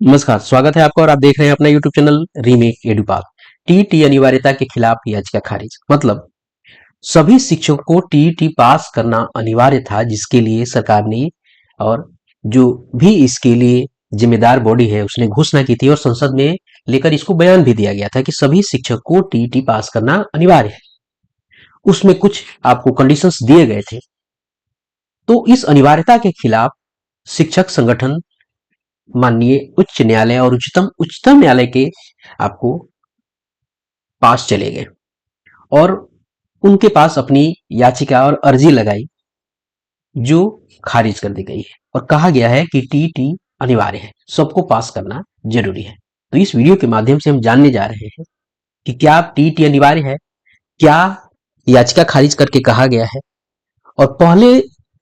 नमस्कार, स्वागत है आपका और आप देख रहे हैं अपना यूट्यूब चैनल रीमेक एडुपाल। टीईटी अनिवार्यता के खिलाफ याचिका खारिज। मतलब सभी शिक्षकों को टीईटी पास करना अनिवार्य था, जिसके लिए सरकार ने और जो भी इसके लिए जिम्मेदार बॉडी है उसने घोषणा की थी और संसद में लेकर इसको बयान भी दिया गया था कि सभी शिक्षक को टीईटी पास करना अनिवार्य है। उसमें कुछ आपको कंडीशंस दिए गए थे। तो इस अनिवार्यता के खिलाफ शिक्षक संगठन माननीय उच्च न्यायालय और उच्चतम न्यायालय के आपको पास चले गए और उनके पास अपनी याचिका और अर्जी लगाई, जो खारिज कर दी गई है और कहा गया है कि टीटी अनिवार्य है, सबको पास करना जरूरी है। तो इस वीडियो के माध्यम से हम जानने जा रहे हैं कि क्या टीटी अनिवार्य है, क्या याचिका खारिज करके कहा गया है और पहले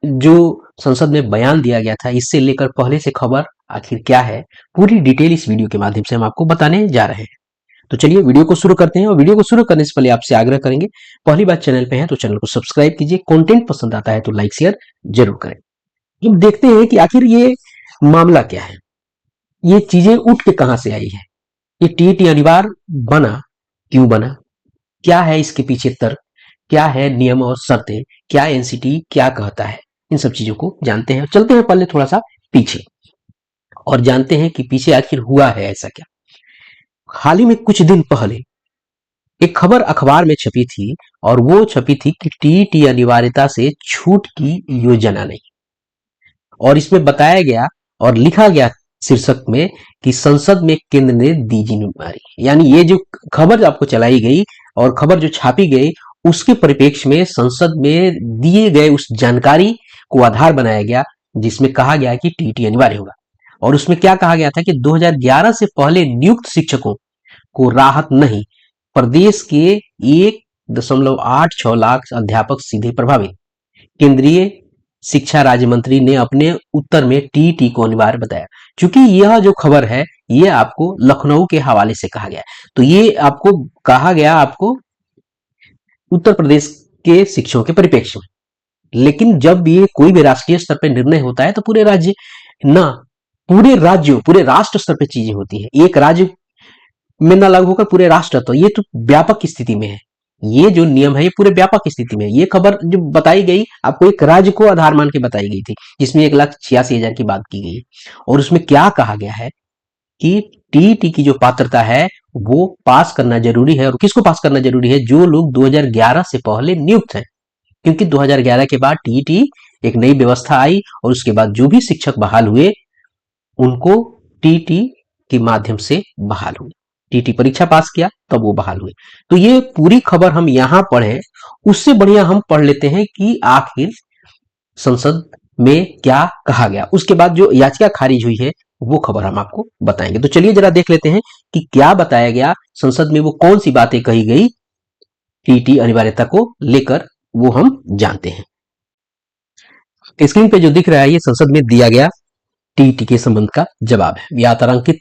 जो संसद में बयान दिया गया था इससे लेकर पहले से खबर आखिर क्या है, पूरी डिटेल इस वीडियो के माध्यम से हम आपको बताने जा रहे हैं। तो चलिए वीडियो को शुरू करते हैं और वीडियो को शुरू करने से पहले आपसे आग्रह करेंगे, पहली बार चैनल पे हैं तो चैनल को सब्सक्राइब कीजिए, कंटेंट पसंद आता है तो लाइक शेयर जरूर करें। अब देखते हैं कि आखिर ये मामला क्या है, ये चीजें उठ के कहां से आई है, ये टीईटी अनिवार्य बना क्यों बना, क्या है इसके पीछे तर्क, क्या है नियम और शर्तें, क्या एनसीटी क्या कहता है, इन सब चीजों को जानते हैं। चलते हैं पहले थोड़ा सा पीछे और जानते हैं कि पीछे आखिर हुआ है ऐसा क्या। हाल ही में कुछ दिन पहले एक खबर अखबार में छपी थी और वो छपी थी कि टीईटी अनिवार्यता से छूट की योजना नहीं, और इसमें बताया गया और लिखा गया शीर्षक में कि संसद में केंद्र ने दी जिम्मेदारी। यानी ये जो खबर आपको चलाई गई और खबर जो छापी गई उसके परिप्रेक्ष्य में संसद में दिए गए उस जानकारी को आधार बनाया गया, जिसमें कहा गया कि टीईटी अनिवार्य होगा। और उसमें क्या कहा गया था कि 2011 से पहले नियुक्त शिक्षकों को राहत नहीं, प्रदेश के 1.86 लाख अध्यापक सीधे प्रभावित। केंद्रीय शिक्षा राज्य मंत्री ने अपने उत्तर में टीईटी को अनिवार्य बताया। क्योंकि यह जो खबर है ये आपको लखनऊ के हवाले से कहा गया, तो ये आपको कहा गया आपको उत्तर प्रदेश के शिक्षकों के परिप्रेक्ष्य में। लेकिन जब ये कोई भी राष्ट्रीय स्तर पर निर्णय होता है तो पूरे राज्य ना, पूरे राज्यों पूरे राष्ट्र स्तर पर चीजें होती है, एक राज्य में न लागू होकर पूरे राष्ट्र, तो ये तो व्यापक स्थिति में है। ये जो नियम है ये पूरे व्यापक स्थिति में है। ये खबर जो बताई गई आपको एक राज्य को आधार मान के बताई गई थी, जिसमें 1,86,000 की बात की गई और उसमें क्या कहा गया है कि टीईटी की जो पात्रता है वो पास करना जरूरी है। और किसको पास करना जरूरी है? जो लोग 2011 से पहले नियुक्त हैं, क्योंकि 2011 के बाद टीईटी एक नई व्यवस्था आई और उसके बाद जो भी शिक्षक बहाल हुए उनको टीईटी के माध्यम से बहाल हुए, टीटी परीक्षा पास किया तब वो बहाल हुए। तो ये पूरी खबर हम यहां पढ़े, उससे बढ़िया हम पढ़ लेते हैं कि आखिर संसद में क्या कहा गया, उसके बाद जो याचिका खारिज हुई है वो खबर हम आपको बताएंगे। तो चलिए जरा देख लेते हैं कि क्या बताया गया संसद में, वो कौन सी बातें कही गई टीटी अनिवार्यता को लेकर, वो हम जानते हैं। स्क्रीन पे जो दिख रहा है ये संसद में दिया गया टीटी के संबंध का जवाब है। यह तारांकित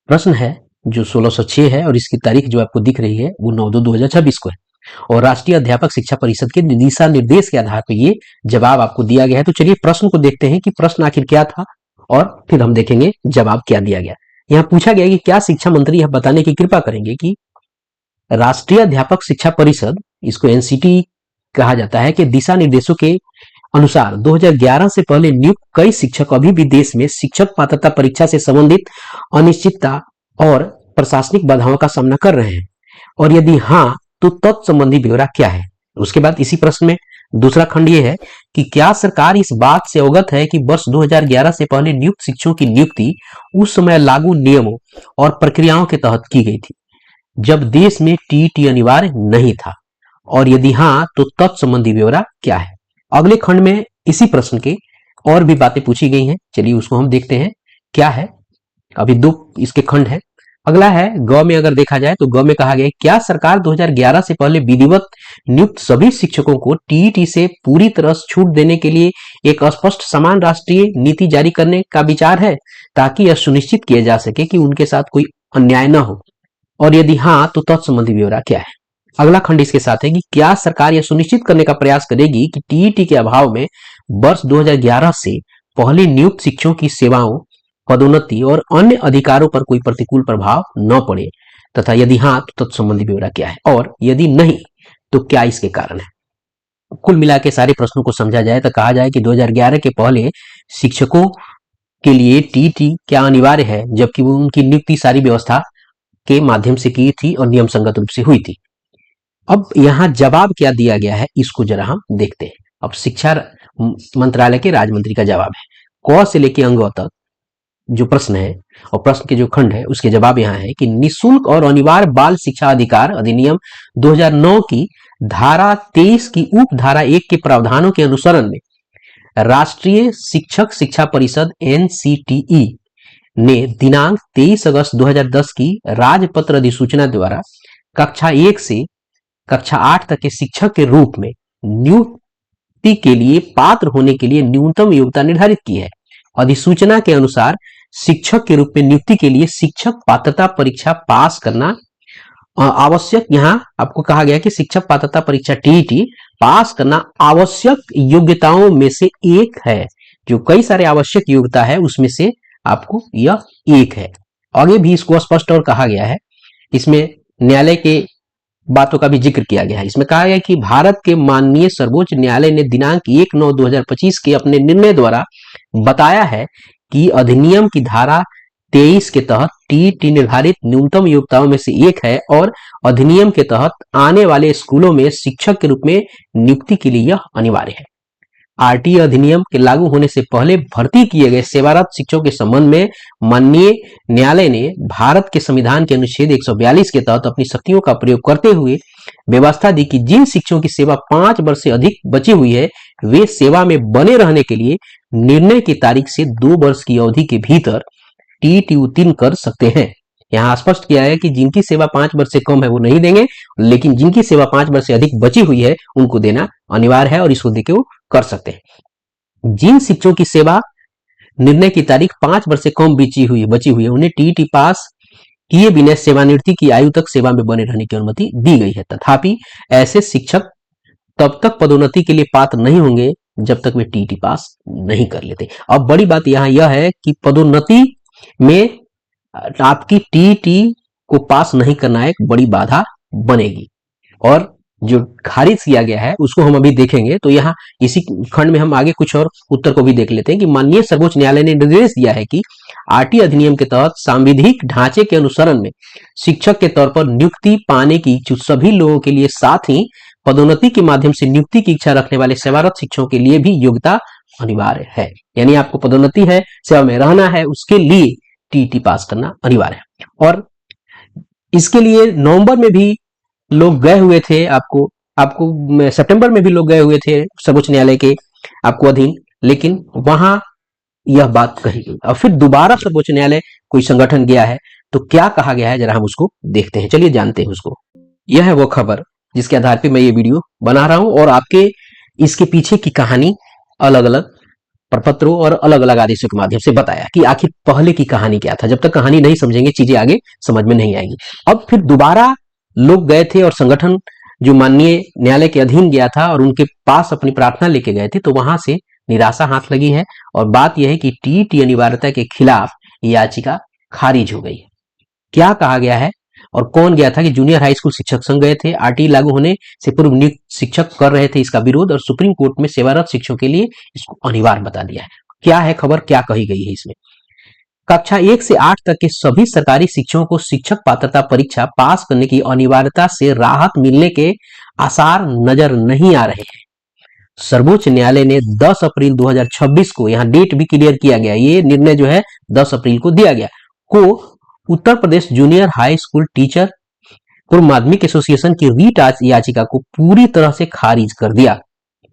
प्रश्न है जो 1606 है और इसकी तारीख जो आपको दिख रही है वो 9/2/2026 को है और राष्ट्रीय अध्यापक शिक्षा परिषद के दिशा निर्देश के आधार पर ये जवाब आपको दिया गया है। तो चलिए प्रश्न को देखते हैं कि प्रश्न आखिर क्या था और फिर हम देखेंगे जवाब क्या दिया गया। यहाँ पूछा गया कि क्या शिक्षा मंत्री यह बताने की कृपा करेंगे कि राष्ट्रीय अध्यापक शिक्षा परिषद, इसको एनसीटी कहा जाता है, कि दिशा निर्देशों के अनुसार 2011 से पहले नियुक्त कई शिक्षक अभी भी देश में शिक्षक पात्रता परीक्षा से संबंधित अनिश्चितता और प्रशासनिक बाधाओं का सामना कर रहे हैं, और यदि हाँ तो तत्संबंधी ब्यौरा क्या है। उसके बाद इसी प्रश्न में दूसरा खंड ये है कि क्या सरकार इस बात से अवगत है कि वर्ष 2011 से पहले नियुक्त शिक्षकों की नियुक्ति उस समय लागू नियमों और प्रक्रियाओं के तहत की गई थी जब देश में टीईटी अनिवार्य नहीं था, और यदि हाँ तो तत्संबंधी ब्यौरा क्या है। अगले खंड में इसी प्रश्न के और भी बातें पूछी गई हैं, चलिए उसको हम देखते हैं क्या है। अभी 2 इसके खंड है। अगला है ग में, अगर देखा जाए तो ग में कहा गया क्या सरकार 2011 से पहले विधिवत नियुक्त सभी शिक्षकों को टीईटी से पूरी तरह छूट देने के लिए एक स्पष्ट समान राष्ट्रीय नीति जारी करने का विचार है, ताकि यह सुनिश्चित किया जा सके कि उनके साथ कोई अन्याय न हो, और यदि हाँ तो तत्संबंधी ब्यौरा क्या है। अगला खंड इसके साथ है कि क्या सरकार यह सुनिश्चित करने का प्रयास करेगी कि टीईटी के अभाव में वर्ष 2011 से पहले नियुक्त शिक्षकों की सेवाओं पदोन्नति और अन्य अधिकारों पर कोई प्रतिकूल प्रभाव न पड़े, तथा यदि हाँ तो तत्संबंधी ब्यौरा क्या है, और यदि नहीं तो क्या इसके कारण है। कुल मिला के सारे प्रश्नों को समझा जाए तो कहा जाए कि 2011 के पहले शिक्षकों के लिए टीटी क्या अनिवार्य है, जबकि वो उनकी नियुक्ति सारी व्यवस्था के माध्यम से की थी और नियम संगत रूप से हुई थी। अब यहाँ जवाब क्या दिया गया है इसको जरा हम देखते हैं। अब शिक्षा मंत्रालय के राज्य मंत्री का जवाब है, क से लेकर अंग तक जो प्रश्न है और प्रश्न के जो खंड है उसके जवाब यहाँ है कि निःशुल्क और अनिवार्य बाल शिक्षा अधिकार अधिनियम 2009 की धारा 23 की उप धारा 1 के प्रावधानों के अनुसरण में राष्ट्रीय शिक्षक शिक्षा परिषद NCTE ने दिनांक 23 अगस्त 2010 की राजपत्र अधिसूचना द्वारा कक्षा 1 से कक्षा 8 तक के शिक्षक के रूप में नियुक्ति के लिए पात्र होने के लिए न्यूनतम योग्यता निर्धारित की है। अधिसूचना के अनुसार शिक्षक के रूप में नियुक्ति के लिए शिक्षक पात्रता परीक्षा पास करना आवश्यक। यहाँ आपको कहा गया कि शिक्षक पात्रता परीक्षा टीईटी पास करना आवश्यक योग्यताओं में से एक है। जो कई सारे आवश्यक योग्यता है उसमें से आपको यह एक है। आगे भी इसको स्पष्ट और कहा गया है, इसमें न्यायालय के बातों का भी जिक्र किया गया है। इसमें कहा गया कि भारत के माननीय सर्वोच्च न्यायालय ने दिनांक 1/9/2025 के अपने निर्णय द्वारा बताया है कि अधिनियम की धारा 23 के तहत टीईटी निर्धारित न्यूनतम योग्यताओं में से एक है और अधिनियम के तहत आने वाले स्कूलों में शिक्षक के रूप में नियुक्ति के लिए यह अनिवार्य है। आरटीई अधिनियम के लागू होने से पहले भर्ती किए गए सेवारत शिक्षकों के संबंध में माननीय न्यायालय ने भारत के संविधान के अनुच्छेद 142 के तहत अपनी शक्तियों का प्रयोग करते हुए व्यवस्था दी कि जिन शिक्षकों की सेवा 5 वर्ष से अधिक बची हुई है वे सेवा में बने रहने के लिए निर्णय की तारीख से 2 वर्ष की अवधि के भीतर टीईटी उत्तीर्ण कर सकते हैं। यहाँ स्पष्ट किया है कि जिनकी सेवा 5 वर्ष से कम है वो नहीं देंगे, लेकिन जिनकी सेवा 5 वर्ष से अधिक बची हुई है उनको देना अनिवार्य है और इसको देके वो कर सकते हैं। जिन शिक्षकों की सेवा निर्णय की तारीख 5 वर्ष से कम बची हुई है उन्हें टीईटी पास किए बिना सेवानिवृत्ति की आयु तक सेवा में बने रहने की अनुमति दी गई है। तथापि ऐसे शिक्षक तब तक पदोन्नति के लिए पात्र नहीं होंगे जब तक वे टीईटी पास नहीं कर लेते। अब बड़ी बात यहाँ यह है कि पदोन्नति में आपकी टीईटी को पास नहीं करना एक बड़ी बाधा बनेगी, और जो खारिज किया गया है उसको हम अभी देखेंगे। तो यहाँ इसी खंड में हम आगे कुछ और उत्तर को भी देख लेते हैं कि माननीय सर्वोच्च न्यायालय ने निर्देश दिया है कि आरटीई अधिनियम के तहत सांविधिक ढांचे के अनुसरण में शिक्षक के तौर पर नियुक्ति पाने की इच्छुक सभी लोगों के लिए, साथ ही पदोन्नति के माध्यम से नियुक्ति की इच्छा रखने वाले सेवारत शिक्षकों के लिए भी योग्यता अनिवार्य है। यानी आपको पदोन्नति है, सेवा में रहना है, उसके लिए टीईटी पास करना अनिवार्य है। और इसके लिए नवंबर में भी लोग गए हुए थे, आपको सितंबर में भी लोग गए हुए थे सर्वोच्च न्यायालय के आपको अधीन, लेकिन वहां यह बात कही गई। और फिर दोबारा सर्वोच्च न्यायालय कोई संगठन गया है तो क्या कहा गया है जरा हम उसको देखते हैं। चलिए जानते हैं उसको। यह है वो खबर जिसके आधार पर मैं ये वीडियो बना रहा हूं और आपके इसके पीछे की कहानी अलग अलग प्रपत्रों और अलग अलग आदेशों के माध्यम से बताया कि आखिर पहले की कहानी क्या था। जब तक कहानी नहीं समझेंगे चीजें आगे समझ में नहीं आएंगी। अब फिर दोबारा लोग गए थे और संगठन जो माननीय न्यायालय के अधीन गया था और उनके पास अपनी प्रार्थना लेके गए थे, तो वहां से निराशा हाथ लगी है और बात यह है कि टीईटी अनिवार्यता के खिलाफ याचिका खारिज हो गई। क्या कहा गया है और कौन गया था कि जूनियर हाई स्कूल शिक्षक संघ गए थे। आरटीई लागू होने से पूर्व नियुक्त शिक्षक कर रहे थे इसका विरोध और सुप्रीम कोर्ट में सेवारत शिक्षकों के लिए इसको अनिवार्य बता दिया है। क्या है खबर, क्या कही गई है इसमें। कक्षा 1 से 8 तक के सभी सरकारी शिक्षकों को शिक्षक पात्रता परीक्षा पास करने की अनिवार्यता से राहत मिलने के आसार नजर नहीं आ रहे हैं। सर्वोच्च न्यायालय ने 10 अप्रैल 2026 को, यहाँ डेट भी क्लियर किया गया, ये निर्णय जो है 10 अप्रैल को दिया गया, को Uttar Pradesh junior high school teacher पूर्व माध्यमिक एसोसिएशन की रीट याचिका को पूरी तरह से खारिज कर दिया।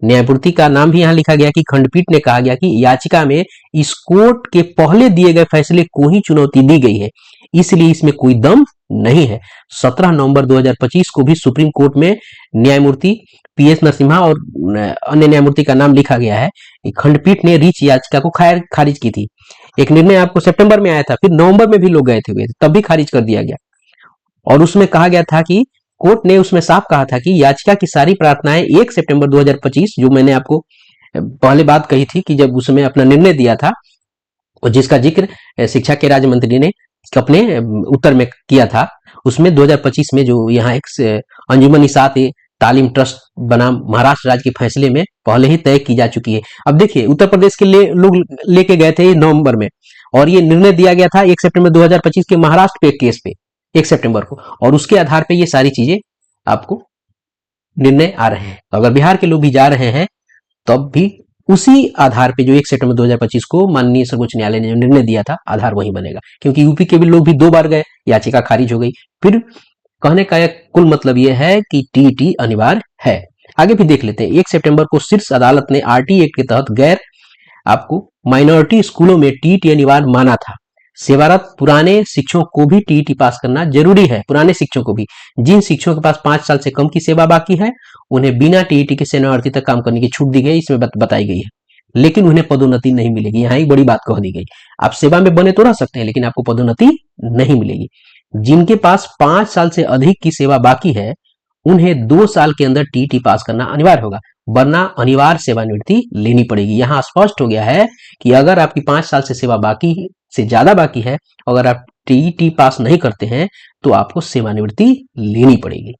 न्यायपूर्ति का नाम भी यहाँ लिखा गया कि खंडपीठ ने कहा गया कि याचिका में इस कोर्ट के पहले दिए गए फैसले को ही चुनौती दी गई है, इसलिए इसमें कोई दम नहीं है। 17 नवंबर 2025 को भी सुप्रीम कोर्ट में न्यायमूर्ति पीएस नरसिम्हा और अन्य न्यायमूर्ति का नाम लिखा गया है। खंडपीठ ने रीच याचिका को खारिज की थी। एक निर्णय आपको सितंबर में आया था, फिर नवंबर में भी लोग गए थे तब भी खारिज कर दिया गया और उसमें कहा गया था कि कोर्ट ने उसमें साफ कहा था कि याचिका की सारी प्रार्थनाएं 1 सितंबर 2025, जो मैंने आपको पहले बात कही थी कि जब उसमें अपना निर्णय दिया था और जिसका जिक्र शिक्षा के राज्य मंत्री ने अपने उत्तर में किया था, उसमें 2025 में जो यहाँ एक अंजुमन इसात तालीम ट्रस्ट बनाम महाराष्ट्र राज्य के फैसले में पहले ही तय की जा चुकी है। अब देखिए उत्तर प्रदेश के लोग लेके गए थे नवंबर में, और ये निर्णय दिया गया था 1 सितंबर 2025 के महाराष्ट्र पे केस पे 1 सितंबर को, और उसके आधार पे ये सारी चीजें आपको निर्णय आ रहे हैं। अगर बिहार के लोग भी जा रहे हैं तब भी उसी आधार पे जो 1 सितंबर 2025 को माननीय सर्वोच्च न्यायालय ने जो निर्णय दिया था, आधार वही बनेगा, क्योंकि यूपी के भी लोग भी 2 बार गए, याचिका खारिज हो गई। फिर कहने का कुल मतलब यह है कि टीईटी अनिवार्य है। आगे भी देख लेते हैं। 1 सितंबर को शीर्ष अदालत ने आरटी एक्ट के तहत गैर आपको माइनॉरिटी स्कूलों में टीईटी अनिवार्य माना था। सेवारत पुराने शिक्षकों को भी टीईटी पास करना जरूरी है। पुराने शिक्षकों को भी, जिन शिक्षकों के पास 5 साल से कम की सेवा बाकी है, उन्हें बिना टीईटी के सेवानिवृत्ति तक काम करने की छूट दी गई, इसमें बताई गई है, लेकिन उन्हें पदोन्नति नहीं मिलेगी। यहाँ एक बड़ी बात कह दी गई, आप सेवा में बने तो रह सकते हैं, लेकिन आपको पदोन्नति नहीं मिलेगी। जिनके पास 5 साल से अधिक की सेवा बाकी है, उन्हें 2 साल के अंदर टीईटी पास करना अनिवार्य होगा, वरना अनिवार्य सेवानिवृत्ति लेनी पड़ेगी। यहाँ स्पष्ट हो गया है कि अगर आपकी 5 साल से सेवा बाकी से ज्यादा बाकी है, अगर आप टीईटी पास नहीं करते हैं तो आपको सेवानिवृत्ति लेनी पड़ेगी।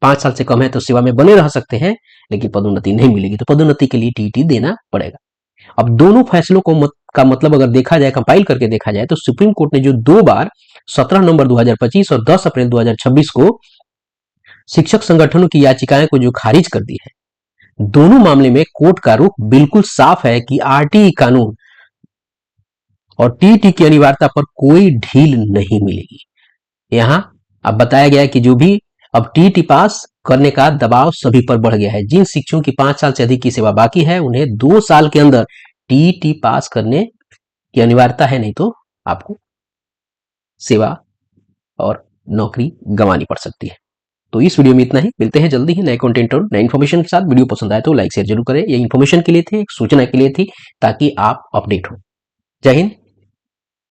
5 साल से कम है तो सेवा में बने रह सकते हैं, लेकिन पदोन्नति नहीं मिलेगी, तो पदोन्नति के लिए टीईटी देना पड़ेगा। अब दोनों फैसलों को का मतलब अगर देखा जाए, कंपाइल करके देखा जाए, तो सुप्रीम कोर्ट ने जो 2 बार 17 नवंबर 2025 और 10 अप्रैल 2026 को शिक्षक संगठनों की याचिकाएं को जो खारिज कर दी है, दोनों मामले में कोर्ट का रुख बिल्कुल साफ है कि आरटीई कानून और टीईटी की अनिवार्यता पर कोई ढील नहीं मिलेगी। यहां अब बताया गया है कि जो भी अब टीईटी पास करने का दबाव सभी पर बढ़ गया है। जिन शिक्षकों की 5 साल से अधिक की सेवा बाकी है, उन्हें 2 साल के अंदर टीईटी पास करने की अनिवार्यता है, नहीं तो आपको सेवा और नौकरी गंवानी पड़ सकती है। तो इस वीडियो में इतना ही, मिलते हैं जल्दी ही नए कंटेंट और नए इन्फॉर्मेशन के साथ। वीडियो पसंद आए तो लाइक शेयर जरूर करें। ये इन्फॉर्मेशन के लिए थी, एक सूचना के लिए थी, ताकि आप अपडेट हो। जय हिंद,